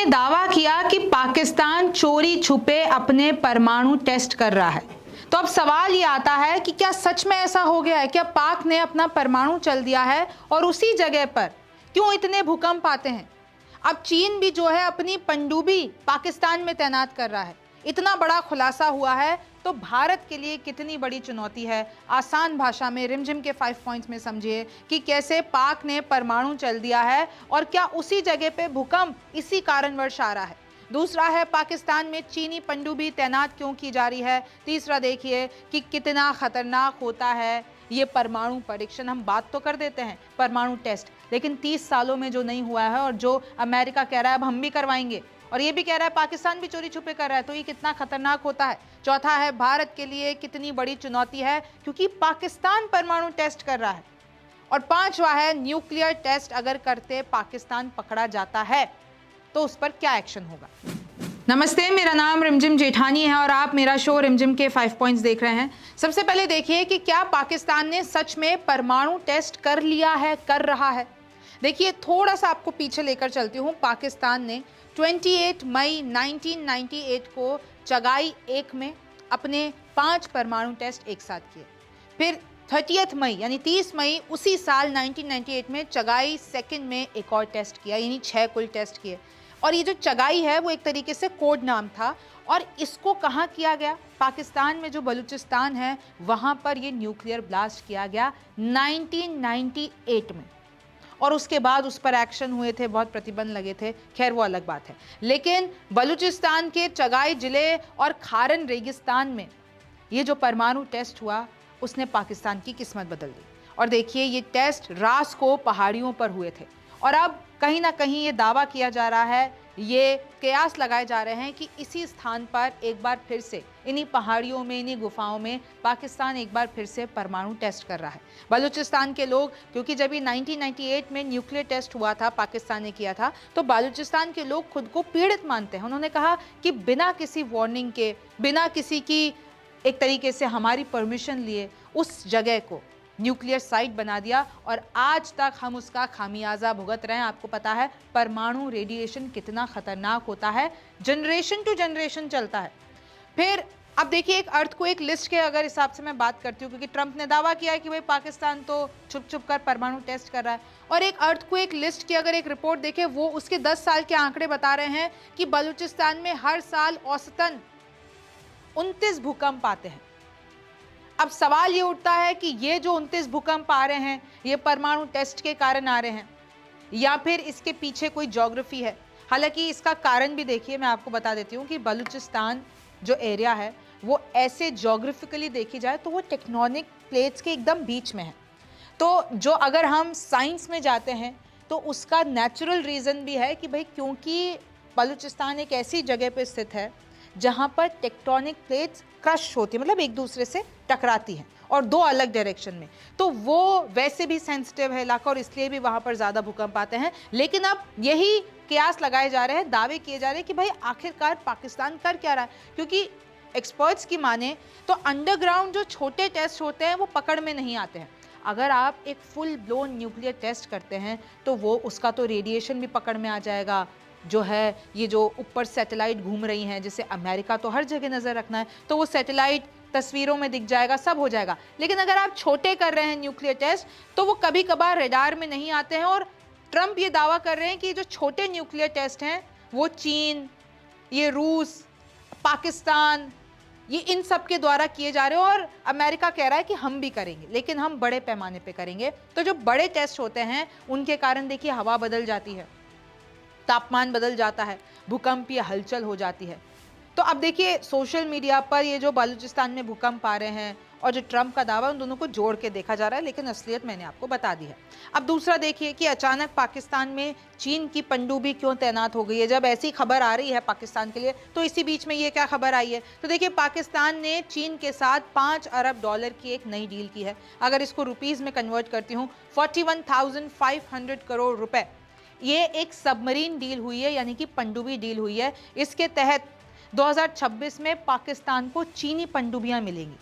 ने दावा किया कि पाकिस्तान चोरी छुपे अपने परमाणु टेस्ट कर रहा है। तो अब सवाल ये आता है कि क्या सच में ऐसा हो गया है? क्या पाक ने अपना परमाणु चल दिया है? और उसी जगह पर क्यों इतने भूकंप आते हैं? अब चीन भी जो है अपनी पनडुब्बी पाकिस्तान में तैनात कर रहा है। इतना बड़ा खुलासा हुआ है तो भारत के लिए कितनी बड़ी चुनौती है। आसान भाषा में रिमझिम के 5 पॉइंट्स में समझिए कि कैसे पाक ने परमाणु चल दिया है और क्या उसी जगह पे भूकंप इसी कारणवश आ रहा है। दूसरा है पाकिस्तान में चीनी पनडुब्बी तैनात क्यों की जा रही है। तीसरा देखिए कि कितना खतरनाक होता है ये परमाणु परीक्षण। हम बात तो कर देते हैं परमाणु टेस्ट, लेकिन 30 सालों में जो नहीं हुआ है और जो अमेरिका कह रहा है अब हम भी करवाएंगे, और ये भी कह रहा है पाकिस्तान भी चोरी छुपे कर रहा है, तो ये कितना खतरनाक होता है। चौथा है भारत के लिए कितनी बड़ी चुनौती है क्योंकि पाकिस्तान परमाणु टेस्ट कर रहा है। और पांचवा है न्यूक्लियर टेस्ट अगर करते पाकिस्तान पकड़ा जाता है तो उस पर क्या एक्शन होगा। नमस्ते, मेरा नाम रिमझिम जेठानी है और आप मेरा शो रिमझिम के 5 पॉइंट्स देख रहे हैं। सबसे पहले देखिए कि क्या पाकिस्तान ने सच में परमाणु टेस्ट कर लिया है, कर रहा है। देखिए थोड़ा सा आपको पीछे लेकर चलती हूँ। पाकिस्तान ने 28 मई 1998 को चगाई 1 में अपने 5 परमाणु टेस्ट एक साथ किए। फिर 30 मई यानी 30 मई उसी साल 1998 में चगाई 2 में एक और टेस्ट किया, यानी 6 कुल टेस्ट किए। और ये जो चगाई है वो एक तरीके से कोड नाम था। और इसको कहाँ किया गया? पाकिस्तान में जो बलूचिस्तान है वहाँ पर ये न्यूक्लियर ब्लास्ट किया गया 1998 में। और उसके बाद उस पर एक्शन हुए थे, बहुत प्रतिबंध लगे थे, खैर वो अलग बात है। लेकिन बलूचिस्तान के चगाई जिले और खारन रेगिस्तान में ये जो परमाणु टेस्ट हुआ उसने पाकिस्तान की किस्मत बदल दी। और देखिए ये टेस्ट रास को पहाड़ियों पर हुए थे। और अब कहीं ना कहीं ये दावा किया जा रहा है, ये कयास लगाए जा रहे हैं कि इसी स्थान पर एक बार फिर से इन्हीं पहाड़ियों में, इन्हीं गुफाओं में पाकिस्तान एक बार फिर से परमाणु टेस्ट कर रहा है। बलूचिस्तान के लोग, क्योंकि जब ये 1998 में न्यूक्लियर टेस्ट हुआ था, पाकिस्तान ने किया था, तो बलूचिस्तान के लोग खुद को पीड़ित मानते हैं। उन्होंने कहा कि बिना किसी वार्निंग के, बिना किसी की एक तरीके से हमारी परमिशन लिए उस जगह को न्यूक्लियर साइट बना दिया और आज तक हम उसका खामियाजा भुगत रहे हैं। आपको पता है परमाणु रेडिएशन कितना खतरनाक होता है, जनरेशन टू जनरेशन चलता है। फिर अब देखिए एक अर्थक्वेक लिस्ट के अगर हिसाब से मैं बात करती हूँ, क्योंकि ट्रंप ने दावा किया है कि भाई पाकिस्तान तो छुप छुप कर परमाणु टेस्ट कर रहा है, और एक अर्थक्वेक लिस्ट की अगर एक रिपोर्ट देखें वो उसके 10 साल के आंकड़े बता रहे हैं कि बलूचिस्तान में हर साल औसतन 29 भूकंप आते हैं। अब सवाल ये उठता है कि ये जो 29 भूकंप आ रहे हैं ये परमाणु टेस्ट के कारण आ रहे हैं या फिर इसके पीछे कोई ज्योग्राफी है। हालांकि इसका कारण भी देखिए, मैं आपको बता देती हूँ कि बलूचिस्तान जो एरिया है वो ऐसे ज्योग्राफिकली देखी जाए तो वो टेक्टोनिक प्लेट्स के एकदम बीच में है। तो जो अगर हम साइंस में जाते हैं तो उसका नेचुरल रीज़न भी है कि भाई क्योंकि बलूचिस्तान एक ऐसी जगह पर स्थित है जहाँ पर टेक्टोनिक प्लेट्स क्रश होती है, मतलब एक दूसरे से टकराती हैं और दो अलग डायरेक्शन में, तो वो वैसे भी सेंसिटिव है इलाका और इसलिए भी वहाँ पर ज़्यादा भूकंप आते हैं। लेकिन अब यही कयास लगाए जा रहे हैं, दावे किए जा रहे हैं कि भाई आखिरकार पाकिस्तान कर क्या रहा है, क्योंकि एक्सपर्ट्स की माने तो अंडरग्राउंड जो छोटे टेस्ट होते हैं वो पकड़ में नहीं आते हैं। अगर आप एक फुल ब्लोन न्यूक्लियर टेस्ट करते हैं तो वो उसका तो रेडिएशन भी पकड़ में आ जाएगा। जो है ये जो ऊपर सैटेलाइट घूम रही हैं, जैसे अमेरिका तो हर जगह नज़र रखना है, तो वो सैटेलाइट तस्वीरों में दिख जाएगा, सब हो जाएगा। लेकिन अगर आप छोटे कर रहे हैं न्यूक्लियर टेस्ट तो वो कभी कभार रडार में नहीं आते हैं। और ट्रंप ये दावा कर रहे हैं कि जो छोटे न्यूक्लियर टेस्ट हैं वो चीन, ये रूस, पाकिस्तान, ये इन सब के द्वारा किए जा रहे हैं। और अमेरिका कह रहा है कि हम भी करेंगे, लेकिन हम बड़े पैमाने पे करेंगे। तो जो बड़े टेस्ट होते हैं उनके कारण देखिए हवा बदल जाती है, तापमान बदल जाता है, भूकंपीय हलचल हो जाती है। तो अब देखिए सोशल मीडिया पर ये जो बलूचिस्तान में भूकंप आ रहे हैं और जो ट्रंप का दावा, उन दोनों को जोड़ के देखा जा रहा है, लेकिन असलियत मैंने आपको बता दी है। अब दूसरा देखिए कि अचानक पाकिस्तान में चीन की पनडुब्बी क्यों तैनात हो गई है। जब ऐसी खबर आ रही है पाकिस्तान के लिए तो इसी बीच में ये क्या खबर आई है। तो देखिए पाकिस्तान ने चीन के साथ $5 अरब की एक नई डील की है। अगर इसको रुपीज़ में कन्वर्ट करती हूँ 41,500 करोड़ रुपए। ये एक सबमरीन डील हुई है, यानी कि पनडुब्बी डील हुई है। इसके तहत 2026 में पाकिस्तान को चीनी पनडुब्बियां मिलेंगी।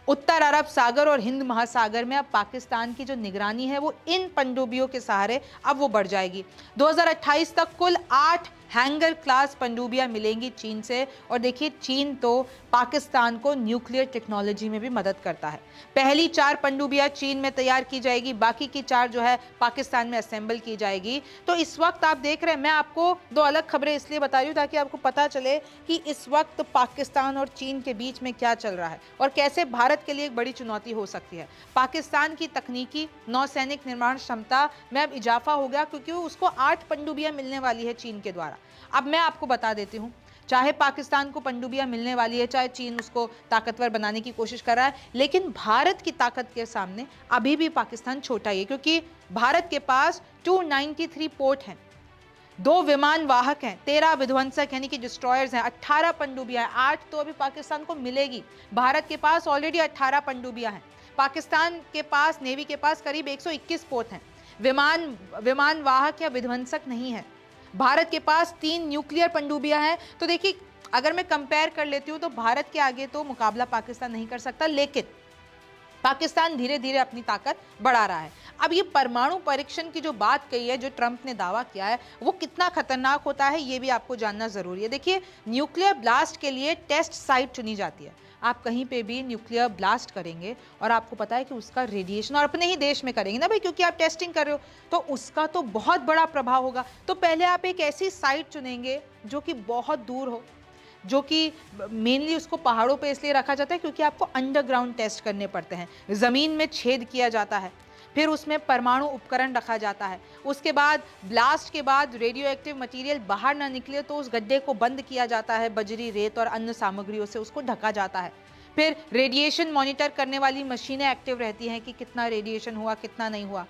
उत्तर अरब सागर और हिंद महासागर में अब पाकिस्तान की जो निगरानी है वो इन पनडुब्बियों के सहारे अब वो बढ़ जाएगी। 2028 तक कुल 8 हैंगर क्लास पनडुब्बियां मिलेंगी चीन से। और देखिए चीन तो पाकिस्तान को न्यूक्लियर टेक्नोलॉजी में भी मदद करता है। पहली 4 पनडुब्बियां चीन में तैयार की जाएगी, बाकी की 4 जो है पाकिस्तान में असेंबल की जाएगी। तो इस वक्त आप देख रहे हैं, मैं आपको 2 अलग खबरें इसलिए बता रही हूँ ताकि आपको पता चले कि इस वक्त पाकिस्तान और चीन के बीच में क्या चल रहा है और कैसे भारत के लिए एक बड़ी चुनौती हो सकती है। पाकिस्तान की तकनीकी नौसैनिक निर्माण क्षमता में अब इजाफा हो गया क्योंकि उसको 8 पनडुब्बियां मिलने वाली है चीन के द्वारा। अब मैं आपको बता देती हूँ, चाहे पाकिस्तान को पनडुब्बियां मिलने वाली है, चाहे चीन उसको ताकतवर बनाने की कोशिश कर रहा है, लेकिन भारत की ताकत के सामने अभी भी पाकिस्तान छोटा ही है क्योंकि भारत के पास 293 पोर्ट हैं, 2 विमान वाहक हैं, 13 विध्वंसक यानी कि डिस्ट्रॉयर्स हैं, 18 पनडुब्बियां हैं। 8 तो अभी पाकिस्तान को मिलेगी। भारत के पास ऑलरेडी 18 पनडुब्बियां हैं। पाकिस्तान के पास, नेवी के पास करीब 121 पोत हैं। विमान वाहक या विध्वंसक नहीं है। भारत के पास 3 न्यूक्लियर पनडुब्बियां हैं। तो देखिए, अगर मैं कंपेयर कर लेती हूं तो भारत के आगे तो मुकाबला पाकिस्तान नहीं कर सकता, लेकिन पाकिस्तान धीरे धीरे अपनी ताकत बढ़ा रहा है। अब ये परमाणु परीक्षण की जो बात कही है, जो ट्रंप ने दावा किया है, वो कितना खतरनाक होता है ये भी आपको जानना जरूरी है। देखिए, न्यूक्लियर ब्लास्ट के लिए टेस्ट साइट चुनी जाती है। आप कहीं पे भी न्यूक्लियर ब्लास्ट करेंगे और आपको पता है कि उसका रेडिएशन, और अपने ही देश में करेंगे ना भाई, क्योंकि आप टेस्टिंग कर रहे हो, तो उसका तो बहुत बड़ा प्रभाव होगा। तो पहले आप एक ऐसी साइट चुनेंगे जो कि बहुत दूर हो, जो कि मेनली उसको पहाड़ों पे इसलिए रखा जाता है क्योंकि आपको अंडरग्राउंड टेस्ट करने पड़ते हैं। ज़मीन में छेद किया जाता है, फिर उसमें परमाणु उपकरण रखा जाता है। उसके बाद ब्लास्ट के बाद रेडियो एक्टिव मटीरियल बाहर ना निकले तो उस गड्ढे को बंद किया जाता है, बजरी, रेत और अन्य सामग्रियों से उसको ढका जाता है। फिर रेडिएशन मॉनिटर करने वाली मशीनें एक्टिव रहती हैं कि कितना रेडिएशन हुआ, कितना नहीं हुआ।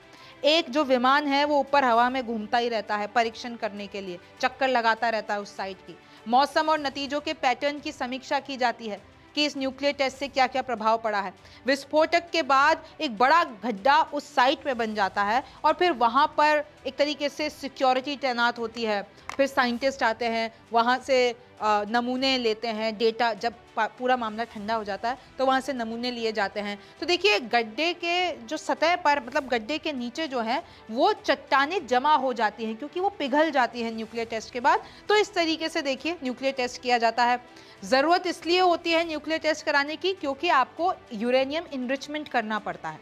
एक जो विमान है वो ऊपर हवा में घूमता ही रहता है परीक्षण करने के लिए, चक्कर लगाता रहता है उस साइट की। मौसम और नतीजों के पैटर्न की समीक्षा की जाती है कि इस न्यूक्लियर टेस्ट से क्या क्या प्रभाव पड़ा है। विस्फोटक के बाद एक बड़ा गड्ढा उस साइट पे बन जाता है और फिर वहाँ पर एक तरीके से सिक्योरिटी तैनात होती है। फिर साइंटिस्ट आते हैं, वहाँ से नमूने लेते हैं, डेटा, जब पूरा मामला ठंडा हो जाता है तो वहाँ से नमूने लिए जाते हैं। तो देखिए, गड्ढे के जो सतह पर, मतलब गड्ढे के नीचे जो है वो चट्टानें जमा हो जाती हैं क्योंकि वो पिघल जाती है न्यूक्लियर टेस्ट के बाद। तो इस तरीके से देखिए न्यूक्लियर टेस्ट किया जाता है। ज़रूरत इसलिए होती है न्यूक्लियर टेस्ट कराने की क्योंकि आपको यूरेनियम इनरिचमेंट करना पड़ता है,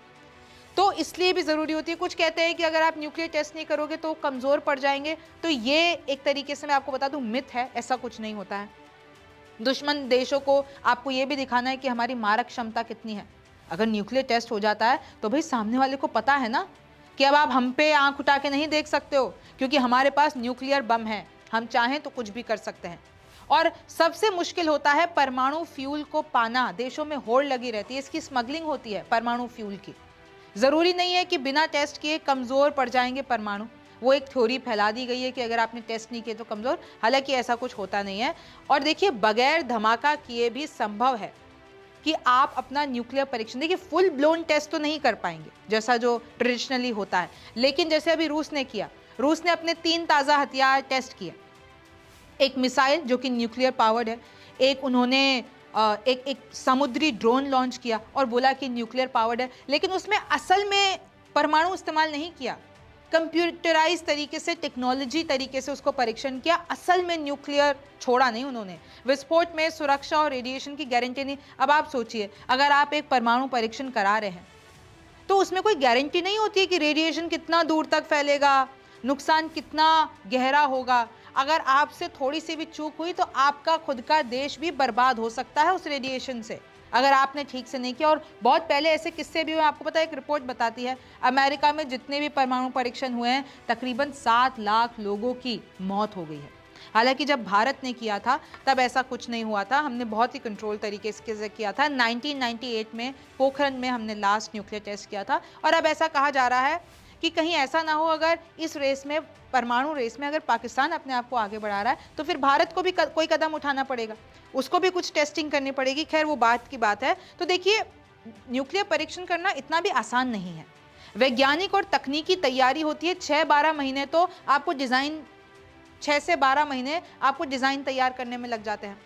तो इसलिए भी ज़रूरी होती है। कुछ कहते हैं कि अगर आप न्यूक्लियर टेस्ट नहीं करोगे तो कमज़ोर पड़ जाएंगे, तो ये एक तरीके से मैं आपको बता दूं मिथ है, ऐसा कुछ नहीं होता है। दुश्मन देशों को आपको ये भी दिखाना है कि हमारी मारक क्षमता कितनी है। अगर न्यूक्लियर टेस्ट हो जाता है तो भाई सामने वाले को पता है ना कि अब आप हम पे आंख उठा के नहीं देख सकते हो क्योंकि हमारे पास न्यूक्लियर बम है, हम चाहें तो कुछ भी कर सकते हैं। और सबसे मुश्किल होता है परमाणु फ्यूल को पाना। देशों में होड़ लगी रहती है, इसकी स्मगलिंग होती है परमाणु फ्यूल की। ज़रूरी नहीं है कि बिना टेस्ट किए कमज़ोर पड़ जाएंगे परमाणु, वो एक थ्योरी फैला दी गई है कि अगर आपने टेस्ट नहीं किए तो कमज़ोर, हालांकि ऐसा कुछ होता नहीं है। और देखिए, बगैर धमाका किए भी संभव है कि आप अपना न्यूक्लियर परीक्षण, देखिए फुल ब्लोन टेस्ट तो नहीं कर पाएंगे जैसा जो ट्रेडिशनली होता है, लेकिन जैसे अभी रूस ने किया, रूस ने अपने 3 ताज़ा हथियार टेस्ट किए। एक मिसाइल जो कि न्यूक्लियर पावर्ड है, एक उन्होंने एक समुद्री ड्रोन लॉन्च किया और बोला कि न्यूक्लियर पावर्ड है, लेकिन उसमें असल में परमाणु इस्तेमाल नहीं किया, कंप्यूटराइज तरीके से, टेक्नोलॉजी तरीके से उसको परीक्षण किया, असल में न्यूक्लियर छोड़ा नहीं उन्होंने। विस्फोट में सुरक्षा और रेडिएशन की गारंटी नहीं। अब आप सोचिए, अगर आप एक परमाणु परीक्षण करा रहे हैं तो उसमें कोई गारंटी नहीं होती है कि रेडिएशन कितना दूर तक फैलेगा, नुकसान कितना गहरा होगा। अगर आपसे थोड़ी सी भी चूक हुई तो आपका खुद का देश भी बर्बाद हो सकता है उस रेडिएशन से, अगर आपने ठीक से नहीं किया। और बहुत पहले ऐसे किस्से भी हुए, आपको पता है, एक रिपोर्ट बताती है अमेरिका में जितने भी परमाणु परीक्षण हुए हैं तकरीबन 7 लाख लोगों की मौत हो गई है। हालांकि जब भारत ने किया था तब ऐसा कुछ नहीं हुआ था, हमने बहुत ही कंट्रोल तरीके से किया था। 1998 में पोखरण में हमने लास्ट न्यूक्लियर टेस्ट किया था। और अब ऐसा कहा जा रहा है कि कहीं ऐसा ना हो, अगर इस रेस में, परमाणु रेस में, अगर पाकिस्तान अपने आप को आगे बढ़ा रहा है तो फिर भारत को भी कोई कदम उठाना पड़ेगा, उसको भी कुछ टेस्टिंग करनी पड़ेगी। खैर वो बात की बात है। तो देखिए, न्यूक्लियर परीक्षण करना इतना भी आसान नहीं है, वैज्ञानिक और तकनीकी तैयारी होती है। 6-12 महीने तो आपको डिज़ाइन, 6 से 12 महीने आपको डिज़ाइन तैयार करने में लग जाते हैं।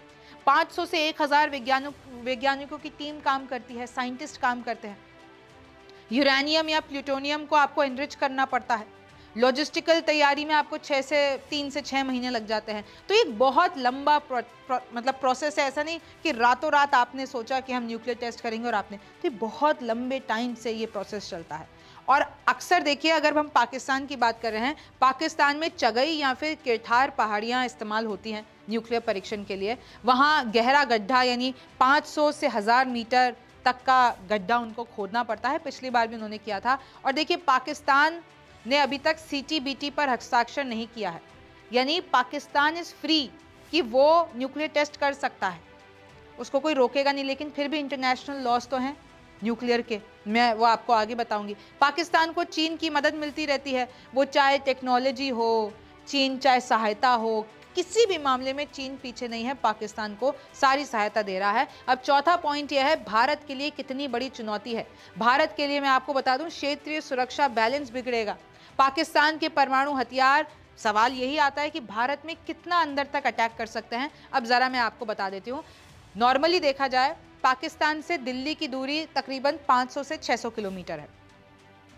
500 से 1000 वैज्ञानिकों की टीम काम करती है, साइंटिस्ट काम करते हैं। यूरेनियम या प्लूटोनियम को आपको एनरिच करना पड़ता है, लॉजिस्टिकल तैयारी में आपको 3 से 6 महीने लग जाते हैं। तो एक बहुत लंबा मतलब प्रोसेस है, ऐसा नहीं कि रातों रात आपने सोचा कि हम न्यूक्लियर टेस्ट करेंगे और आपने, तो ये बहुत लंबे टाइम से ये प्रोसेस चलता है। और अक्सर देखिए, अगर हम पाकिस्तान की बात कर रहे हैं, पाकिस्तान में चगई या फिर किरथार पहाड़ियाँ इस्तेमाल होती हैं न्यूक्लियर परीक्षण के लिए। वहाँ गहरा गड्ढा यानी 500 से 1000 मीटर तक का गड्ढा उनको खोदना पड़ता है। पिछली बार भी उन्होंने किया था। और देखिए, पाकिस्तान ने अभी तक CTBT पर हस्ताक्षर नहीं किया है, यानी पाकिस्तान इज फ्री कि वो न्यूक्लियर टेस्ट कर सकता है, उसको कोई रोकेगा नहीं। लेकिन फिर भी इंटरनेशनल लॉज तो हैं न्यूक्लियर के, मैं वो आपको आगे बताऊंगी। पाकिस्तान को चीन की मदद मिलती रहती है, वो चाहे टेक्नोलॉजी हो, चीन चाहे सहायता हो, किसी भी मामले में चीन पीछे नहीं है, पाकिस्तान को सारी सहायता दे रहा है। अब चौथा पॉइंट यह है, भारत के लिए कितनी बड़ी चुनौती है। भारत के लिए मैं आपको बता दूं, क्षेत्रीय सुरक्षा बैलेंस बिगड़ेगा। पाकिस्तान के परमाणु हथियार, सवाल यही आता है कि भारत में कितना अंदर तक अटैक कर सकते हैं। अब जरा मैं आपको बता देती हूँ। नॉर्मली देखा जाए, पाकिस्तान से दिल्ली की दूरी तकरीबन 500 से 600 किलोमीटर है।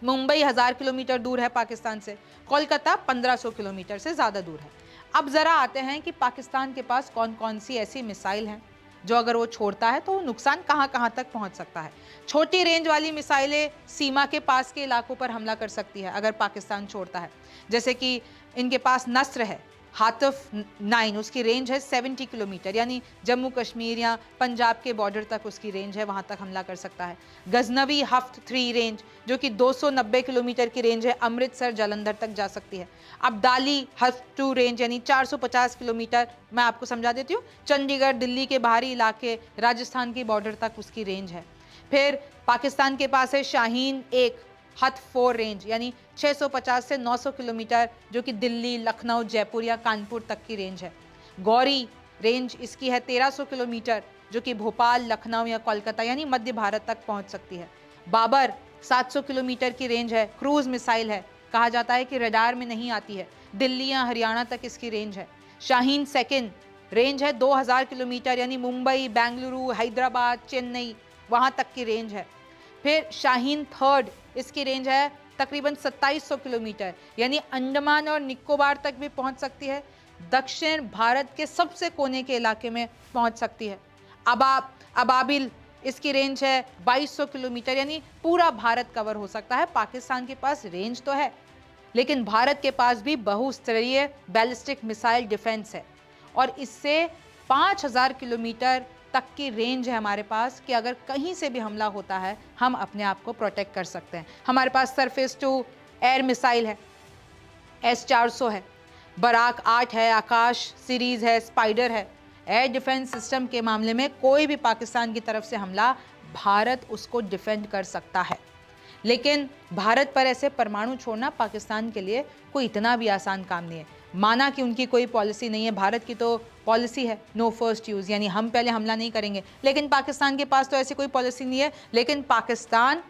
मुंबई 1000 किलोमीटर दूर है पाकिस्तान से, कोलकाता 1500 किलोमीटर से ज़्यादा दूर है। अब ज़रा आते हैं कि पाकिस्तान के पास कौन कौन सी ऐसी मिसाइल हैं जो अगर वो छोड़ता है तो नुकसान कहाँ कहाँ तक पहुँच सकता है। छोटी रेंज वाली मिसाइलें सीमा के पास के इलाकों पर हमला कर सकती है अगर पाकिस्तान छोड़ता है। जैसे कि इनके पास नस्र है, हातिफ 9, उसकी रेंज है 70 किलोमीटर, यानी जम्मू कश्मीर या पंजाब के बॉर्डर तक उसकी रेंज है, वहाँ तक हमला कर सकता है। गजनवी हफ्त 3 रेंज जो कि 290 किलोमीटर की रेंज है, अमृतसर जालंधर तक जा सकती है। अब्दाली हफ्त 2 रेंज यानी 450 किलोमीटर, मैं आपको समझा देती हूँ, चंडीगढ़ दिल्ली के बाहरी इलाके राजस्थान की बॉर्डर तक उसकी रेंज है। फिर पाकिस्तान के पास है शाहीन 1 हथ 4 रेंज यानी 650 से 900 किलोमीटर, जो कि दिल्ली, लखनऊ, जयपुर या कानपुर तक की रेंज है। गौरी रेंज इसकी है 1300 किलोमीटर, जो कि भोपाल, लखनऊ या कोलकाता यानी मध्य भारत तक पहुंच सकती है। बाबर 700 किलोमीटर की रेंज है, क्रूज मिसाइल है, कहा जाता है कि रडार में नहीं आती है, दिल्ली या हरियाणा तक इसकी रेंज है। शाहीन 2 रेंज है 2000 किलोमीटर, यानी मुंबई, बेंगलुरु, हैदराबाद, चेन्नई वहाँ तक की रेंज है। फिर शाहीन 3 इसकी रेंज है तकरीबन 2700 किलोमीटर, यानी अंडमान और निकोबार तक भी पहुंच सकती है, दक्षिण भारत के सबसे कोने के इलाके में पहुंच सकती है। अबाबिल इसकी रेंज है 2200 किलोमीटर, यानी पूरा भारत कवर हो सकता है। पाकिस्तान के पास रेंज तो है, लेकिन भारत के पास भी बहुस्तरीय बैलिस्टिक मिसाइल डिफेंस है, और इससे 5000 किलोमीटर तक की रेंज है हमारे पास कि अगर कहीं से भी हमला होता है हम अपने आप को प्रोटेक्ट कर सकते हैं। हमारे पास सरफेस टू एयर मिसाइल है, S-400 है, बराक 8 है, आकाश सीरीज है, स्पाइडर है। एयर डिफेंस सिस्टम के मामले में कोई भी पाकिस्तान की तरफ से हमला, भारत उसको डिफेंड कर सकता है। लेकिन भारत पर ऐसे परमाणु छोड़ना पाकिस्तान के लिए कोई इतना भी आसान काम नहीं है। माना कि उनकी कोई पॉलिसी नहीं है, भारत की तो पॉलिसी है नो फर्स्ट यूज़, यानी हम पहले हमला नहीं करेंगे, लेकिन पाकिस्तान के पास तो ऐसी कोई पॉलिसी नहीं है। लेकिन पाकिस्तान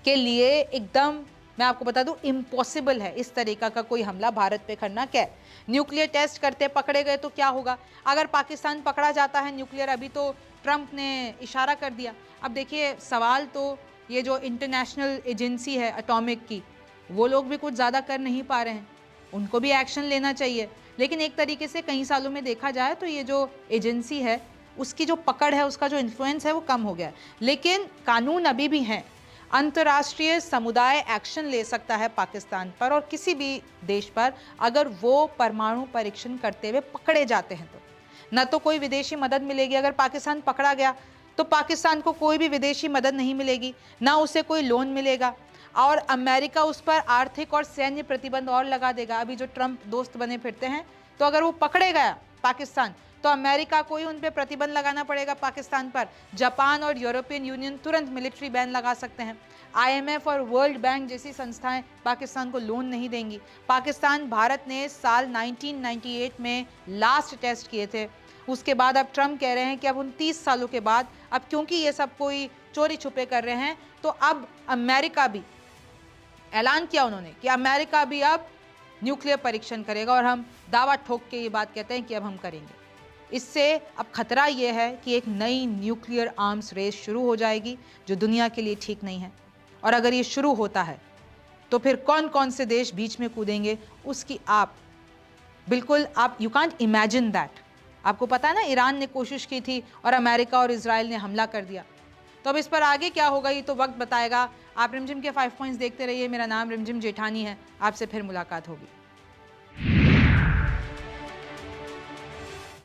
के लिए एकदम, मैं आपको बता दूं, इम्पॉसिबल है इस तरीका का कोई हमला भारत पे करना। क्या न्यूक्लियर टेस्ट करते पकड़े गए तो क्या होगा? अगर पाकिस्तान पकड़ा जाता है न्यूक्लियर, अभी तो ट्रंप ने इशारा कर दिया। अब देखिए, सवाल तो ये जो इंटरनेशनल एजेंसी है एटॉमिक की, वो लोग भी कुछ ज़्यादा कर नहीं पा रहे हैं, उनको भी एक्शन लेना चाहिए। लेकिन एक तरीके से कई सालों में देखा जाए तो ये जो एजेंसी है उसकी जो पकड़ है, उसका जो इन्फ्लुएंस है वो कम हो गया है। लेकिन कानून अभी भी हैं, अंतर्राष्ट्रीय समुदाय एक्शन ले सकता है पाकिस्तान पर और किसी भी देश पर अगर वो परमाणु परीक्षण करते हुए पकड़े जाते हैं। तो न तो कोई विदेशी मदद मिलेगी, अगर पाकिस्तान पकड़ा गया तो पाकिस्तान को कोई भी विदेशी मदद नहीं मिलेगी, ना उसे कोई लोन मिलेगा, और अमेरिका उस पर आर्थिक और सैन्य प्रतिबंध और लगा देगा। अभी जो ट्रंप दोस्त बने फिरते हैं, तो अगर वो पकड़े गया पाकिस्तान तो अमेरिका को ही उन पर प्रतिबंध लगाना पड़ेगा पाकिस्तान पर। जापान और यूरोपियन यूनियन तुरंत मिलिट्री बैन लगा सकते हैं। IMF और वर्ल्ड बैंक जैसी संस्थाएं पाकिस्तान को लोन नहीं देंगी। पाकिस्तान भारत ने साल 1998 में लास्ट टेस्ट किए थे, उसके बाद अब ट्रंप कह रहे हैं कि अब 29 सालों के बाद, अब क्योंकि ये सब कोई चोरी छुपे कर रहे हैं, तो अब अमेरिका भी, ऐलान किया उन्होंने कि अमेरिका भी अब न्यूक्लियर परीक्षण करेगा, और हम दावा ठोक के ये बात कहते हैं कि अब हम करेंगे। इससे अब खतरा ये है कि एक नई न्यूक्लियर आर्म्स रेस शुरू हो जाएगी, जो दुनिया के लिए ठीक नहीं है। और अगर ये शुरू होता है तो फिर कौन कौन से देश बीच में कूदेंगे उसकी आप बिल्कुल आप यू कांट इमेजिन दैट। आपको पता है ना, ईरान ने कोशिश की थी और अमेरिका और इजराइल ने हमला कर दिया। तो अब इस पर आगे क्या होगा ये तो वक्त बताएगा। आप रिमझिम के 5 पॉइंट्स देखते रहिए। मेरा नाम रिमझिम जेठानी है, आपसे फिर मुलाकात होगी।